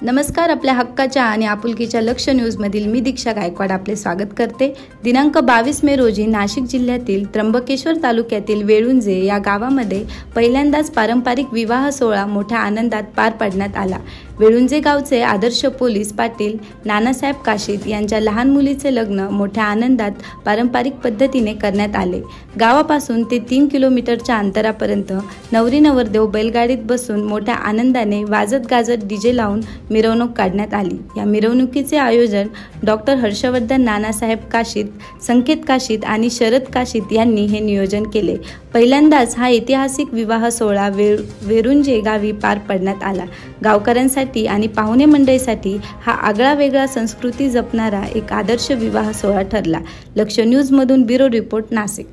नमस्कार, आपल्या हक्काच्या आणि आपुलकीच्या लक्ष न्यूजमधील मी दीक्षा गायकवाड आपले स्वागत करते। दिनांक 22 मे रोजी नाशिक जिल्ह्यातील त्र्यंबकेश्वर तालुक्यातील वेळुंजे या गावामध्ये पहिल्यांदाच पारंपरिक विवाह सोहळा मोठ्या आनंदात पार पाडण्यात आला। वेळुंजे गावचे आदर्श पोलीस पाटील नानासाहेब काशीद यांच्या लहान मुलीचे लग्न मोठ्या आनंदात पारंपरिक पद्धतीने करण्यात आले। गावापासून ते 3 किलोमीटरच्या अंतरापर्यंत नवरी नवरदेव बैलगाडीत बसून मोठ्या आनंदाने वाजत गाजत डीजे लावून मिरवणूक काढण्यात आली। या मिरवणुकीचे आयोजन डॉक्टर हर्षवर्धन नानासाहेब काशीद, संकेत काशीद आणि शरद काशीद यांनी हे नियोजन केले। पहिल्यांदाच हा ऐतिहासिक विवाह सोहळा वेळुंजे गावी पार पाडण्यात आला। गावकऱ्यांसाठी आणि पाहुणे मंडळीसाठी हा आगळा वेगळा संस्कृती जपणारा एक आदर्श विवाह सोहळा ठरला। लक्ष न्यूज मधून ब्युरो रिपोर्ट, नाशिक।